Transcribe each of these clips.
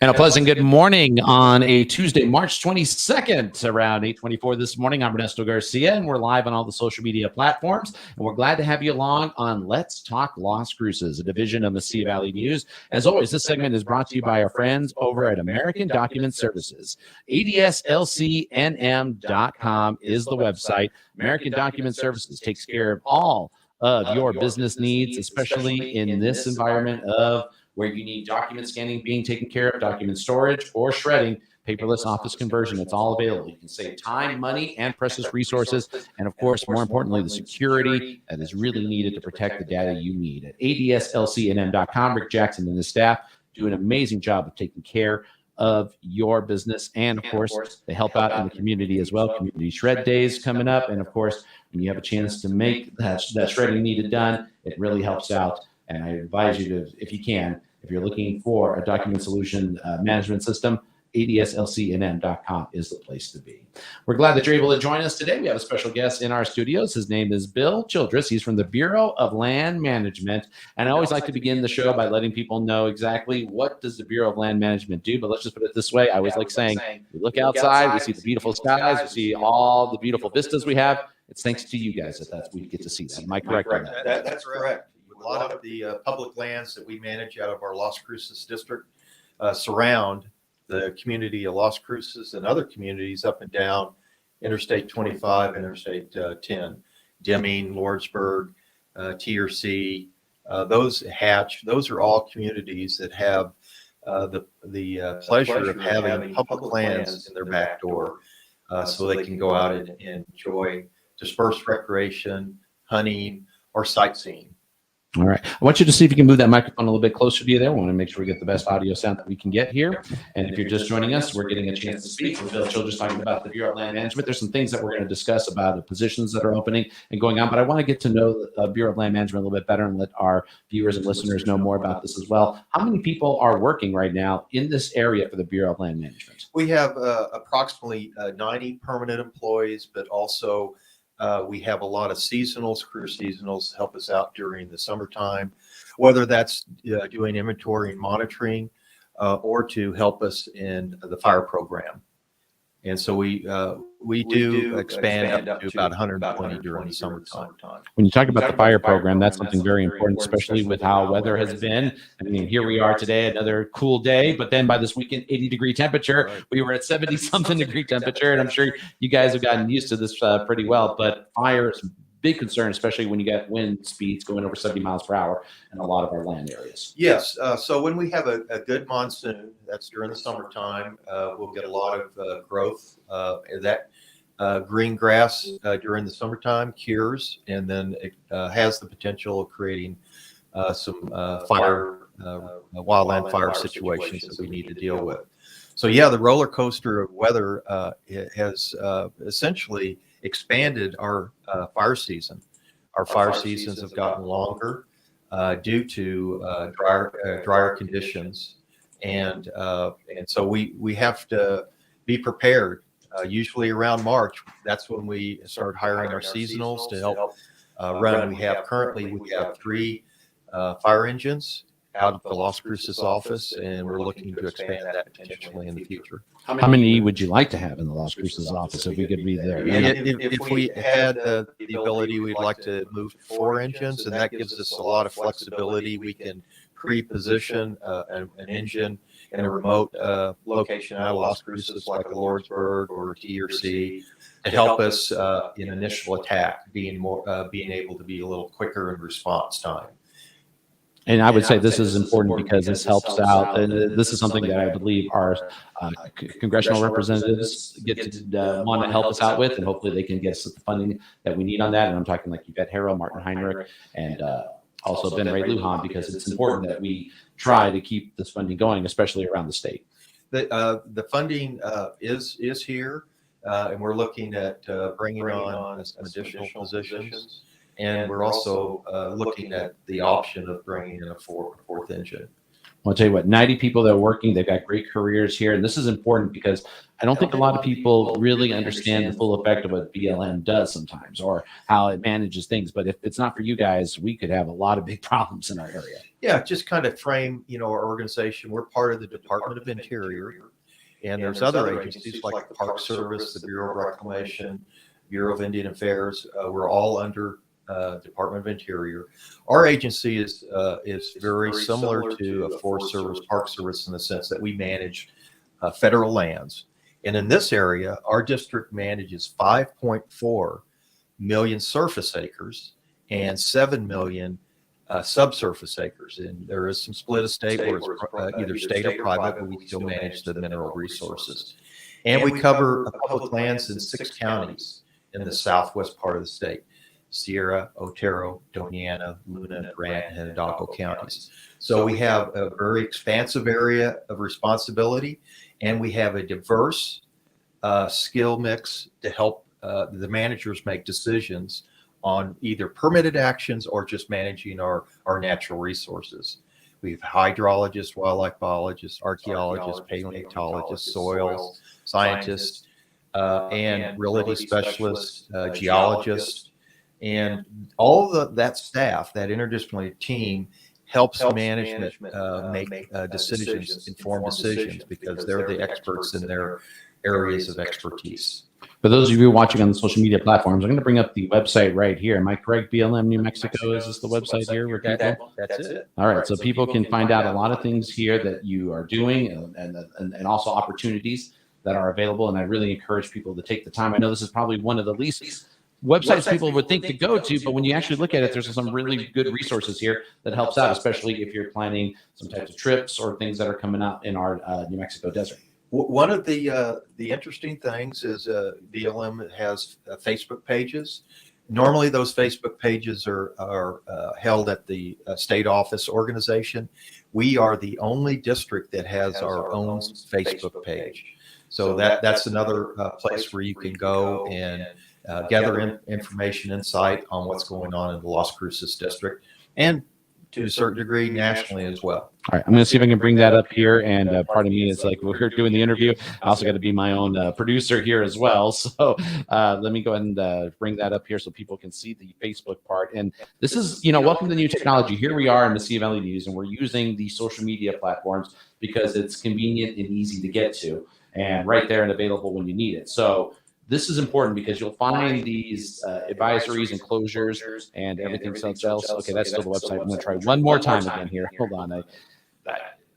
And a pleasant good morning on a Tuesday, March 22nd, around 8:24 this morning. I'm Ernesto Garcia, and we're live on all the social media platforms. And we're glad to have you along on Let's Talk Las Cruces, a division of Mesilla Valley News. As always, this segment is brought to you by our friends over at American Document Services. ADSLCNM.com is the website. American Document Services takes care of all of your business needs, especially in this environment of where you need document scanning being taken care of, document storage, or shredding, paperless office conversion. It's all available. You can save time, money, and precious resources. And of course, more importantly, the security that is really needed to protect the data you need. At ADSLCNM.com, Rick Jackson and his staff do an amazing job of taking care of your business. And of course, they help out in the community as well. Community Shred Days coming up. And of course, when you have a chance to make that shredding needed done, it really helps out. And I advise you to, if you can, if you're looking for a document solution management system, ADSLCNM.com is the place to be. We're glad that you're able to join us today. We have a special guest in our studios. His name is Bill Childress. He's from the Bureau of Land Management. And I always like to begin the show by letting people know exactly what does the Bureau of Land Management do. But let's just put it this way. I always like saying, we look outside, we see the beautiful skies, we see all the beautiful vistas we have. It's thanks to you guys that we get to see that. Am I correct on that? That's correct. A lot of the public lands that we manage out of our Las Cruces district surround the community of Las Cruces and other communities up and down Interstate 25, Interstate 10, Deming, Lordsburg, TRC, those Hatch. Those are all communities that have the pleasure of having public lands in their back door, so they can go out and enjoy dispersed recreation, hunting, or sightseeing. All right. I want you to see if you can move that microphone a little bit closer to you there. We want to make sure we get the best audio sound that we can get here. And if you're just joining us, we're getting a chance to speak. We're Bill Childress talking about the Bureau of Land Management. There's some things that we're going to discuss about the positions that are opening and going on, but I want to get to know the Bureau of Land Management a little bit better and let our viewers and listeners know more about this as well. How many people are working right now in this area for the Bureau of Land Management? We have approximately 90 permanent employees, but also we have a lot of seasonals, career seasonals help us out during the summertime, whether that's doing inventory and monitoring or to help us in the fire program. And so we do expand up to about 120 during the summertime. When you talk about the fire program, that's something very important, especially with how weather has been. I mean, here we are today, another cool day, but then by this weekend, 80-degree temperature. We were at 70-something degree temperature, and I'm sure you guys have gotten used to this pretty well. But fire is a big concern, especially when you get wind speeds going over 70 miles per hour in a lot of our land areas. Yes. So when we have a good monsoon, that's during the summertime, we'll get a lot of growth. That green grass during the summertime cures, and then it has the potential of creating some wildland fire situations that we need to deal with. So yeah, the roller coaster of weather has essentially expanded our fire season. Our fire seasons have gotten longer due to drier conditions, and so we have to be prepared. Usually around March, that's when we start hiring our seasonals to help run. We have 3 fire engines out of the Las Cruces office, and we're looking to expand that potentially in the future. How many would you like to have in the Las Cruces office if we could be there? If we had the ability, we'd like to move to 4 engines, and that gives us a lot of flexibility. We can pre-position an engine in a remote location out of Las Cruces, like a Lordsburg or TRC, to help us in initial attack, being able to be a little quicker in response time. And I would say this is important because this helps out. And this is something that I believe our congressional representatives get to want to help us out with, and hopefully they can get us the funding that we need on that. And I'm talking like Yvette Harrell, Martin Heinrich, and also Ben Ray Lujan, because it's important that we try to keep this funding going, especially around the state. The funding is here, and we're looking at bringing on some additional positions. And we're also looking at the option of bringing in a fourth engine. I'll tell you what, 90 people that are working, they've got great careers here. And this is important because I don't think a lot of people really understand the full effect of what BLM does sometimes or how it manages things. But if it's not for you guys, we could have a lot of big problems in our area. Yeah, just kind of frame, our organization. We're part of the Department of Interior, and there's other agencies like the Park Service, the Bureau of Reclamation, Bureau of Indian Affairs. We're all under Department of Interior. Our agency is very similar to a Forest Service, Park Service in the sense that we manage federal lands. And in this area, our district manages 5.4 million surface acres and 7 million subsurface acres. And there is some split estate where it's either state or private, but we still manage the mineral resources. And we cover public lands in 6 counties in the southwest part of the state: Sierra, Otero, Doña Ana, Luna, Grant, and Hidalgo counties. So we have a very expansive area of responsibility, and we have a diverse skill mix to help the managers make decisions on either permitted actions or just managing our natural resources. We have hydrologists, wildlife biologists, archaeologists, paleontologists, soils scientists, and realty specialists, geologists. And all of that staff, that interdisciplinary team, helps management make decisions, informed decisions, because they're the experts in their areas of expertise. For those of you watching on the social media platforms, I'm going to bring up the website right here. Am I correct? BLM New Mexico, is this the website here? That's it. All right, so people can find out a lot of things here that you are doing and also opportunities that are available. And I really encourage people to take the time. I know this is probably one of the least websites people would think to go to, but when you actually look at it, there's some really good resources here that helps out, especially if you're planning some types of trips or things that are coming out in our New Mexico desert. One of the interesting things is BLM has Facebook pages. Normally, those Facebook pages are held at the state office organization. We are the only district that has our own Facebook page. So that's another place where you can go and gather information, insight on what's going on in the Las Cruces district, and to a certain degree nationally as well. All right, I'm going to see if I can bring that up here. And pardon me, it's like we're doing the interview. I also got to be my own producer here as well. So let me go ahead and bring that up here so people can see the Facebook part. And this is, welcome to new technology. Here we are in Mesilla Valley News, and we're using the social media platforms because it's convenient and easy to get to, and right there and available when you need it. So this is important because you'll find these advisories and closures and everything else. Okay, that's still the website. I'm going to try one more time again here. Hold on.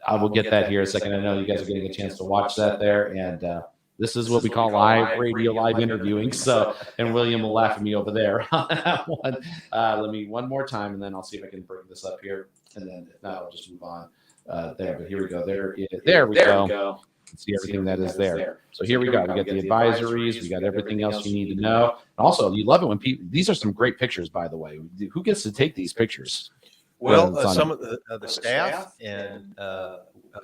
I will get that here in a second. I know you guys are getting a chance to watch that there. And this is what we call live radio, live interviewing. So, and William will laugh at me over there on that one. Let me one more time, and then I'll see if I can bring this up here. And then if not, I'll just move on there. But here we go. There we go. See everything that is there. So here we go. We got the advisories. We got everything else you need to know. Also, you love it when people. These are some great pictures, by the way. Who gets to take these pictures? Well, some of the staff and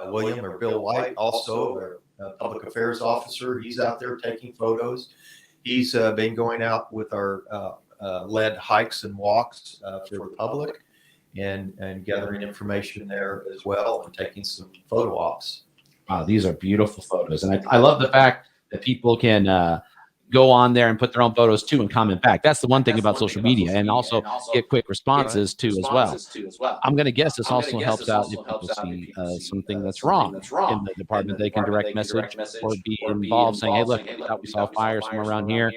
William or Bill White, also our public affairs officer. He's out there taking photos. He's been going out with our led hikes and walks for the public, and gathering information there as well, and taking some photo ops. Wow, these are beautiful photos. And I love the fact that people can go on there and put their own photos too and comment back. That's the one thing about social media, and also get quick responses too as well. I'm going to guess this also helps out if people see something that's wrong in the department. They can direct message or be involved saying, hey, look, we saw a fire somewhere around here.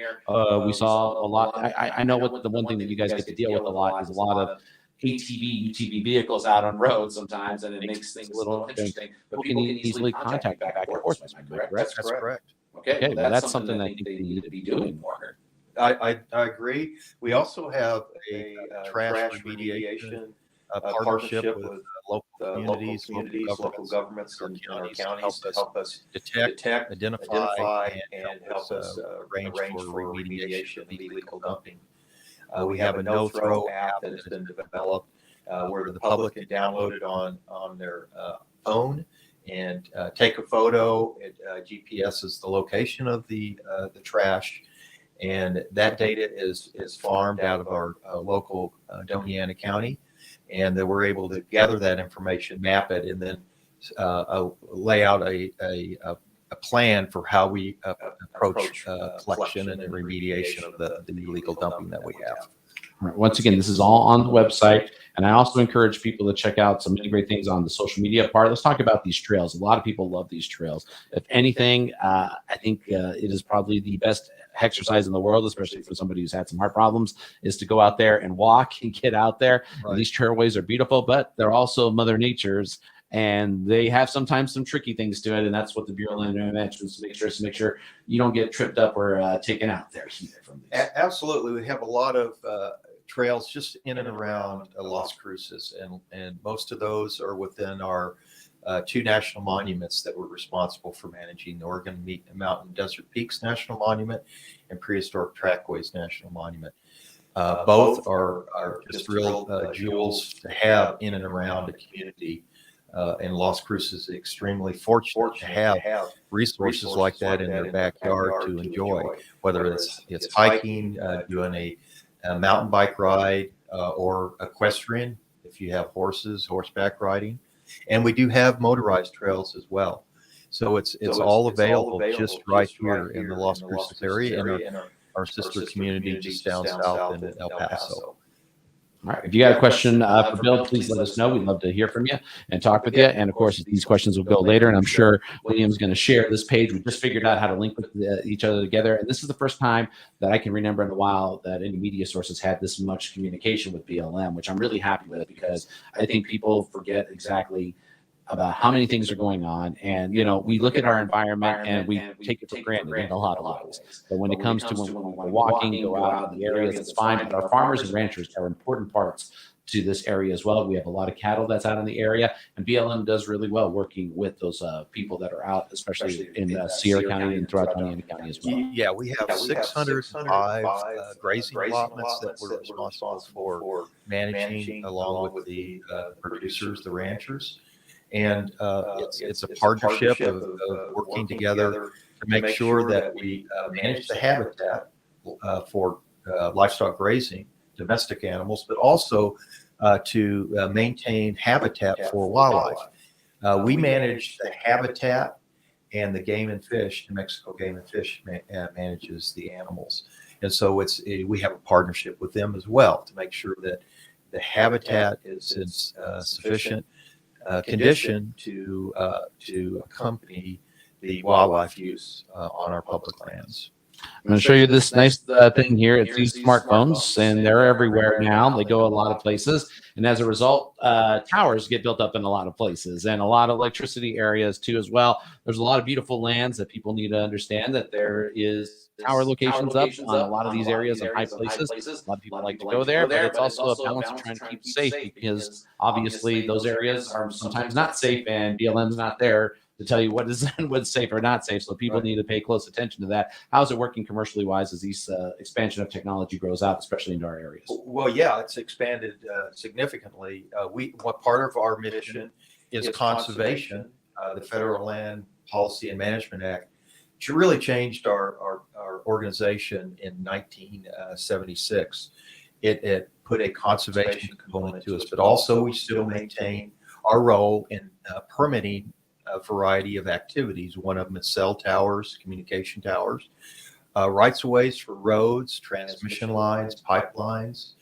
We saw a lot. I know what the one thing that you guys get to deal with a lot is a lot of ATV, UTV vehicles out on roads sometimes, and it makes things a little interesting. But people can easily contact back and forth. Correct? That's correct. Okay, well, that's something that I think they need to be doing more. I agree. We also have a trash remediation partnership with local communities, local governments, and our counties to help us detect, identify, and help us arrange for remediation of illegal dumping. We have a no-throw app that has been developed where the public can download it on their phone and take a photo. It GPSs the location of the trash, and that data is farmed out of our local Doña Ana County, and then we're able to gather that information, map it, and then lay out a plan for how we approach collection and remediation of the illegal dumping that we have. All right. Once again, this is all on the website. And I also encourage people to check out some many great things on the social media part. Let's talk about these trails. A lot of people love these trails. If anything, I think it is probably the best exercise in the world, especially for somebody who's had some heart problems, is to go out there and walk and get out there. Right. And these trailways are beautiful, but they're also Mother Nature's. And they have sometimes some tricky things to it, and that's what the BLM mentions to make sure you don't get tripped up or taken out there from these. Absolutely, we have a lot of trails just in and around Las Cruces, and most of those are within our 2 national monuments that we're responsible for managing: the Oregon Mountain Desert Peaks National Monument and Prehistoric Trackways National Monument. Both are just real jewels to have in and around the community. And Las Cruces is extremely fortunate to have resources like that in their backyard to enjoy, whether it's hiking, doing a mountain bike ride, or equestrian if you have horses, horseback riding. And we do have motorized trails as well. So it's all available just right here in the Las Cruces area and our sister community just down south in El Paso. All right. If you got a question for Bill, please let us know. We'd love to hear from you and talk with you. And of course, these questions will go later. And I'm sure William's going to share this page. We just figured out how to link with each other together. And this is the first time that I can remember in a while that any media sources had this much communication with BLM, which I'm really happy with, because I think people forget exactly about how many things are going on. And, you know, we look at our environment and we take it for granted in a lot of ways. But when it comes to when we're walking, go out in the areas, it's fine. But our farmers and ranchers are important parts to this area as well. We have a lot of cattle that's out in the area, and BLM does really well working with those people that are out, especially in Sierra County and throughout Miami County as well. Yeah, we have 605 grazing allotments that we're responsible for managing, along with the producers, the ranchers. And it's a partnership of working together to make sure that we manage the habitat for livestock grazing, domestic animals, but also to maintain habitat for wildlife. We manage the habitat and the game and fish. New Mexico Game and Fish manages the animals. And so we have a partnership with them as well to make sure that the habitat is in sufficient condition to accompany the wildlife use on our public lands. I'm going to show you this nice thing here. It's these smartphones, and they're everywhere now. They go a lot of places. And as a result, towers get built up in a lot of places, and a lot of electricity areas too as well. There's a lot of beautiful lands that people need to understand that there is tower locations up on a lot of these areas and high places. A lot of people like to go there, but it's also a balance of trying to keep safe, because obviously those areas are sometimes not safe, and BLM's not there to tell you what is what's safe or not safe. So people need to pay close attention to that. How's it working commercially wise as these expansion of technology grows out, especially into our areas? Well, yeah, it's expanded significantly. What part of our mission is conservation. The Federal Land Policy and Management Act really changed our organization in 1976. It put a conservation component to us, but also we still maintain our role in permitting a variety of activities. One of them is cell towers, communication towers, rights of ways for roads, transmission lines, pipelines.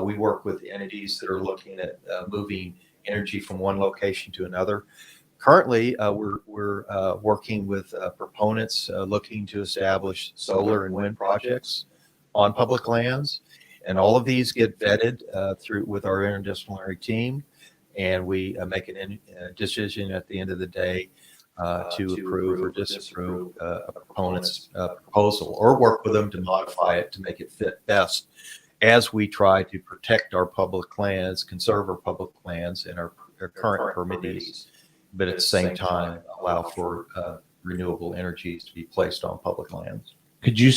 We work with entities that are looking at moving energy from one location to another. Currently, we're working with proponents looking to establish solar and wind projects on public lands, and all of these get vetted through with our interdisciplinary team, and we make a decision at the end of the day to approve or disapprove a proponent's proposal, or work with them to modify it to make it fit best as we try to protect our public lands, conserve our public lands and our current permittees, but at the same time allow for renewable energies to be placed on public lands. Could you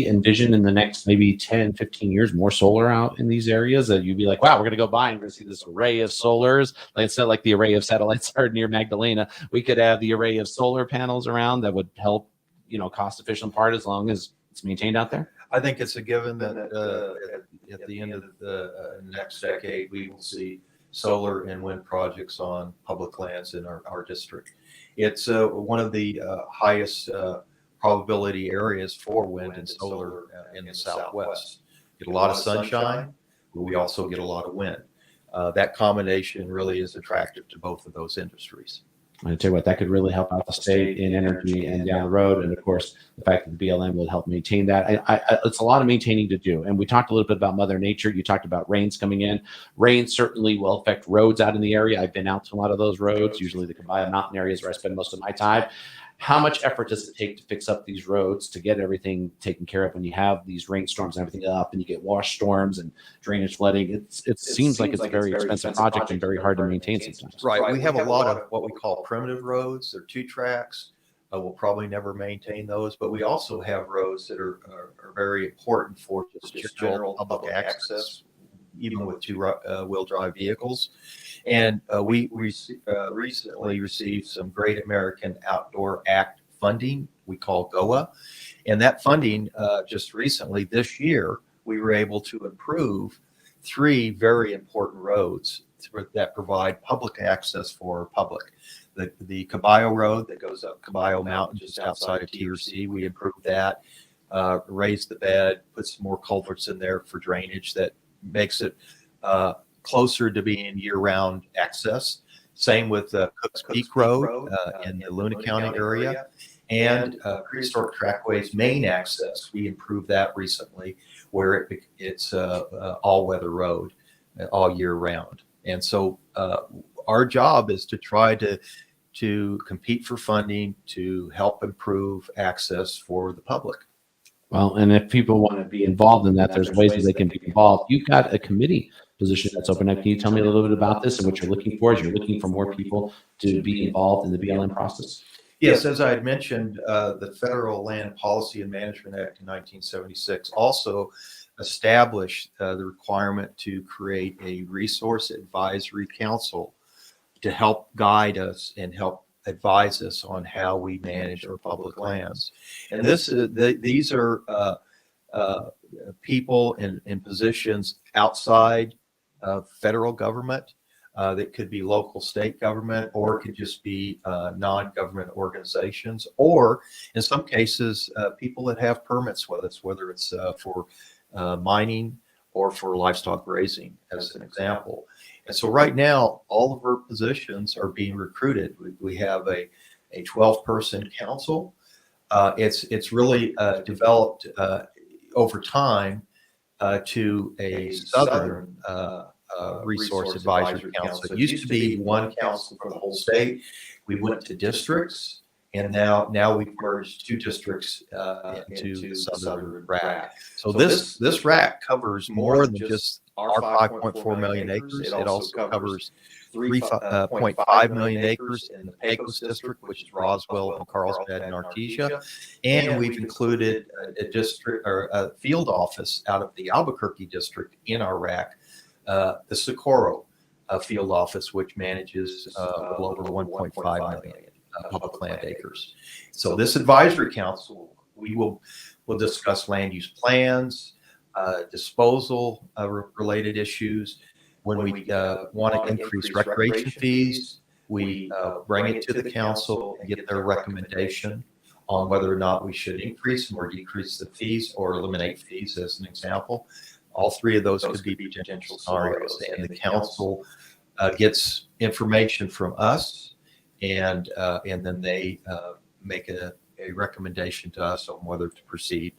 envision in the next maybe 10, 15 years more solar out in these areas that you'd be like, wow, we're going to go by and we're going to see this array of solars? Like it's not like the array of satellites are near Magdalena. We could have the array of solar panels around that would help, cost efficient part as long as it's maintained out there. I think it's a given that at the end of the next decade, we will see solar and wind projects on public lands in our district. It's one of the highest probability areas for wind and solar in the Southwest. Get a lot of sunshine, but we also get a lot of wind. That combination really is attractive to both of those industries. I tell you what, that could really help out the state in energy and down the road. And of course, the fact that the BLM will help maintain that. It's a lot of maintaining to do. And we talked a little bit about Mother Nature. You talked about rains coming in. Rain certainly will affect roads out in the area. I've been out to a lot of those roads, usually the Kabaya Mountain areas where I spend most of my time. How much effort does it take to fix up these roads, to get everything taken care of when you have these rainstorms and everything up and you get wash storms and drainage flooding? It seems like it's a very expensive project and very hard to maintain sometimes. Right. We have a lot of what we call primitive roads. They're 2 tracks. We'll probably never maintain those, but we also have roads that are very important for just general public access, even with 2-wheel drive vehicles. And we recently received some Great American Outdoor Act funding we call GOA. And that funding just recently this year, we were able to improve 3 very important roads that provide public access for public. The Caballo Road that goes up Caballo Mountain just outside of TRC, we improved that, raised the bed, put some more culverts in there for drainage that makes it closer to being year-round access. Same with Cooks Peak Road in the Luna County area, and Prehistoric Trackway's main access. We improved that recently, where it's all-weather road all year round. And so our job is to try to compete for funding to help improve access for the public. Well, and if people want to be involved in that, there's ways that they can be involved. You've got a committee position that's open up. Can you tell me a little bit about this and what you're looking for? Is you're looking for more people to be involved in the BLM process? Yes, as I had mentioned, the Federal Land Policy and Management Act in 1976 also established the requirement to create a resource advisory council to help guide us and help advise us on how we manage our public lands. And these are people in positions outside of federal government. That could be local, state government, or it could just be non-government organizations, or in some cases, people that have permits with us, whether it's for mining or for livestock raising, as an example. And so right now, all of our positions are being recruited. We have a 12-person council. It's really developed over time to a southern resource advisory council. It used to be one council for the whole state. We went to districts, and now we've merged 2 districts into the southern RAC. So this RAC covers more than just our 5.4 million acres. It also covers 3.5 million acres in the Pecos district, which is Roswell and Carlsbad and Artesia. And we've included a district or a field office out of the Albuquerque district in our RAC, the Socorro field office, which manages well over 1.5 million public land acres. So this advisory council, we'll discuss land use plans, disposal related issues. When we want to increase recreation fees, we bring it to the council and get their recommendation on whether or not we should increase or decrease the fees or eliminate fees, as an example. All 3 of those could be potential scenarios, and the council gets information from us, and then they make a recommendation to us on whether to proceed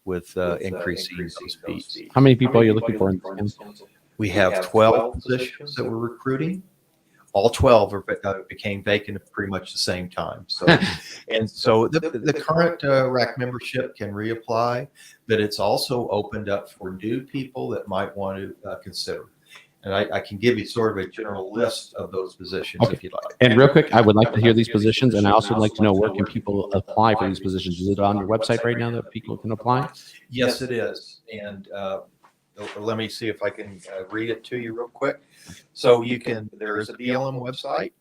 with increasing those fees. How many people are you looking for in this council? We have 12 positions that we're recruiting. All 12 became vacant at pretty much the same time. So, and so the current RAC membership can reapply, but it's also opened up for new people that might want to consider. And I can give you sort of a general list of those positions if you'd like. And real quick, I would like to hear these positions, and I also would like to know where can people apply for these positions. Is it on your website right now that people can apply? Yes, it is. And let me see if I can read it to you real quick. So there is a BLM website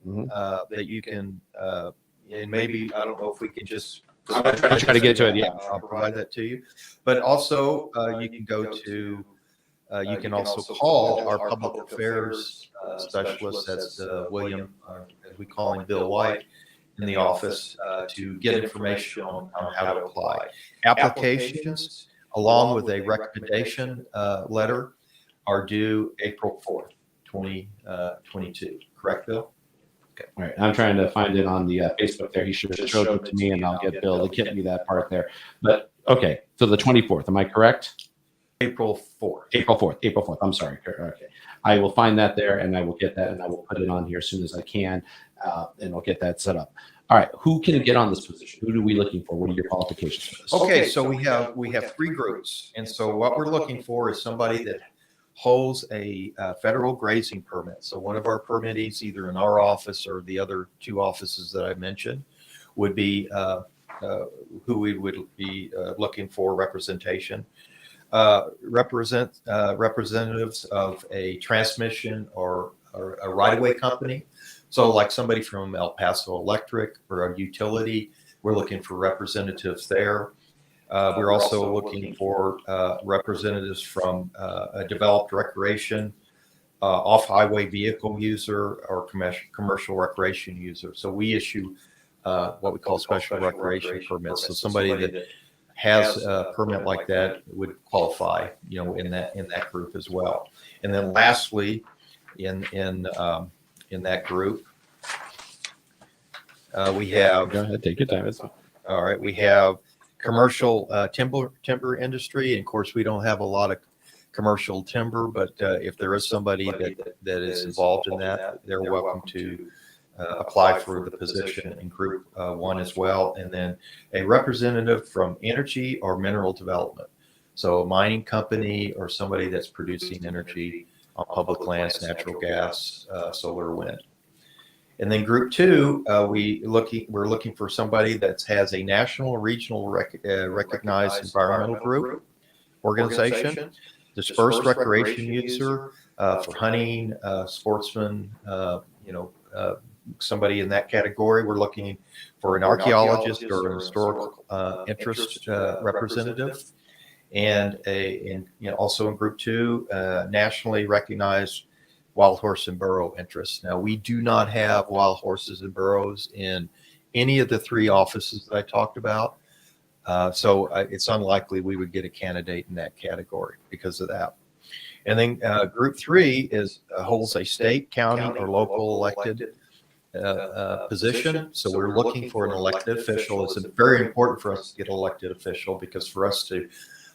that you can, and maybe, I don't know if we can just. I'm going to try to get to it, yeah. I'll provide that to you. But also, you can go to You can also call our public affairs specialist. That's William, as we call him, Bill White, in the office to get information on how to apply. Applications, along with a recommendation letter, are due April 4th, 2022. Correct, Bill? Okay. All right. I'm trying to find it on the Facebook there. He should have showed it to me, and I'll get Bill to get me that part there. But okay, so the 24th, am I correct? April 4th. April 4th. April 4th. I'm sorry. Okay. I will find that there, and I will get that, and I will put it on here as soon as I can, and I'll get that set up. All right. Who can get on this position? Who are we looking for? What are your qualifications for this? Okay, so we have 3 groups, and so what we're looking for is somebody that holds a federal grazing permit. So one of our permittees, either in our office or the other 2 offices that I mentioned, would be who we would be looking for representation. Representatives of a transmission or a right-of-way company. So like somebody from El Paso Electric or a utility, we're looking for representatives there. We're also looking for representatives from a developed recreation, off-highway vehicle user, or commercial recreation user. So we issue what we call special recreation permits. So somebody that has a permit like that would qualify, in that group as well. And then lastly, in that group, we have. Go ahead, take your time. It's fine. All right, we have commercial timber industry, and of course we don't have a lot of commercial timber, but if there is somebody that is involved in that, they're welcome to apply for the position in group 1 as well. And then a representative from energy or mineral development, so a mining company or somebody that's producing energy on public lands, natural gas, solar, wind. And then group 2, we're looking for somebody that has a national or regional recognized environmental group organization, dispersed recreation user for hunting, sportsmen, somebody in that category. We're looking for an archaeologist or an historical interest representative, and also in group 2, nationally recognized wild horse and burro interests. Now, we do not have wild horses and burros in any of the 3 offices that I talked about. So it's unlikely we would get a candidate in that category because of that. And then group 3 holds a state, county, or local elected position. So we're looking for an elected official. It's very important for us to get an elected official, because for us to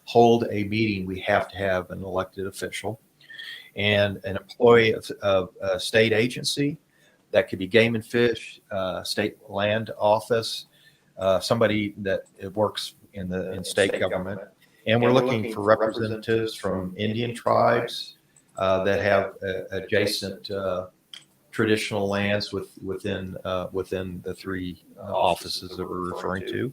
hold a meeting, we have to have an elected official. And an employee of a state agency, that could be Game and Fish, state land office, somebody that works in state government. And we're looking for representatives from Indian tribes that have adjacent traditional lands within the 3 offices that we're referring to,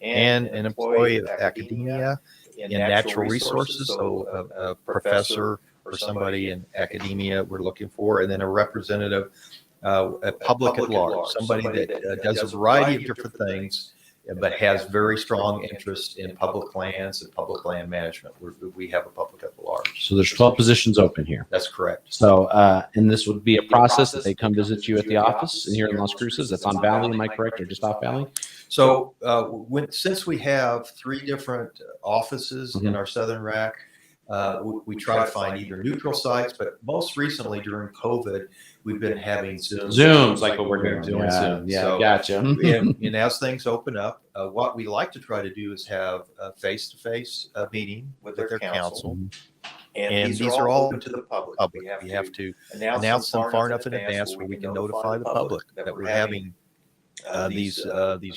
and an employee of academia in natural resources, so a professor or somebody in academia we're looking for, and then a representative, a public at large, somebody that does a variety of different things, but has very strong interest in public lands and public land management. We have a public at large. So there's 12 positions open here. That's correct. So, and this would be a process that they come visit you at the office here in Las Cruces. That's on Valley, am I correct, or just off Valley? So since we have 3 different offices in our southern rack, we try to find either neutral sites, but most recently during COVID, we've been having Zooms like what we're doing. Zooms. Yeah, So, gotcha. and as things open up, what we like to try to do is have a face-to-face meeting with their council. And these are all open to the public. We have to announce them far enough in advance where we can notify the public that we're having these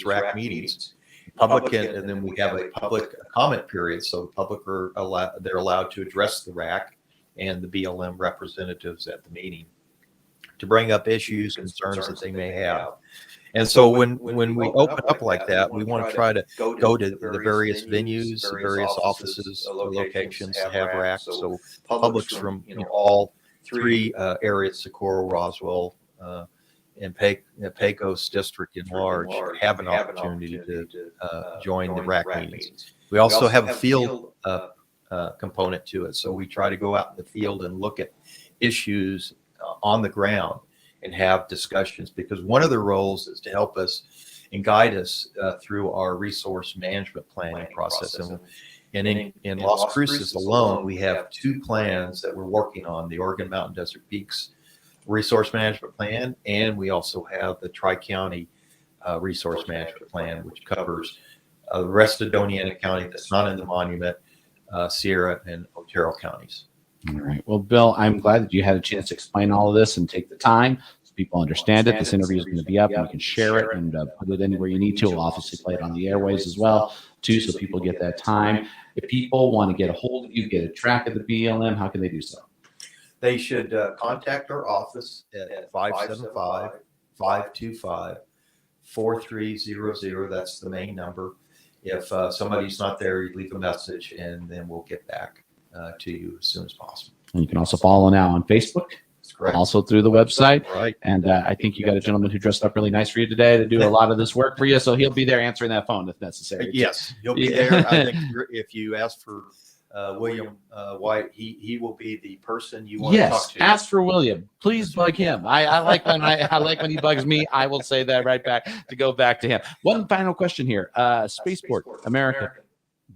RAC meetings. Public, and then we have a public comment period. So the public they're allowed to address the RAC and the BLM representatives at the meeting to bring up issues, concerns that they may have. And so when we open up like that, we want to try to go to the various venues, the various offices, locations that have RAC. So publics from all 3 areas, Socorro, Roswell, and Pecos district in large, have an opportunity to join the RAC meetings. We also have a field component to it. So we try to go out in the field and look at issues on the ground and have discussions, because one of the roles is to help us and guide us through our resource management planning process. And in Las Cruces alone, we have 2 plans that we're working on: the Oregon Mountain Desert Peaks Resource Management Plan, and we also have the Tri-County Resource Management Plan, which covers the rest of Doña Ana County that's not in the monument, Sierra and Otero counties. All right. Well, Bill, I'm glad that you had a chance to explain all of this and take the time so people understand it. This interview is going to be up, and you can share it and put it anywhere you need to. We'll obviously play it on the airways as well, too, so people get that time. If people want to get a hold of you, get a track of the BLM, how can they do so? They should contact our office at 575-525-4300. That's the main number. If somebody's not there, you leave a message, and then we'll get back to you as soon as possible. And you can also follow now on Facebook, That's correct. also through the website. Right. And I think you got a gentleman who dressed up really nice for you today to do a lot of this work for you. So he'll be there answering that phone if necessary. Yes, he'll be there. I think if you ask for William White, he will be the person you want to talk Yes, to. ask for William. Please bug him. I like when I like when he bugs me. I will say that right back to go back to him. One final question here. Spaceport, America.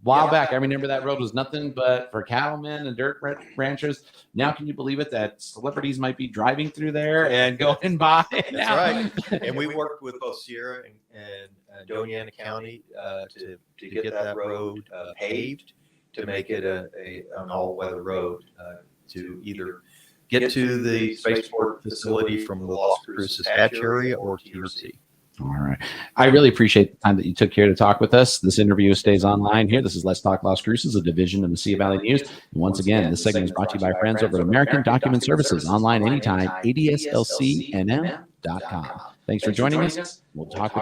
While back, I remember that road was nothing but for cattlemen and dirt ranchers. Now, can you believe it that celebrities might be driving through there and going by? That's right. And we worked with both Sierra and Doña Ana County to get that road paved, to make it an all-weather road to either get to the spaceport facility from the Las Cruces hatch area or to your seat. All right. I really appreciate the time that you took here to talk with us. This interview stays online here. This is Let's Talk Las Cruces, a division of Mesilla Valley News. And once again, this segment is brought to you by our friends over at American Document Services, online anytime, ADSLCNM.com. Thanks for joining us. We'll talk with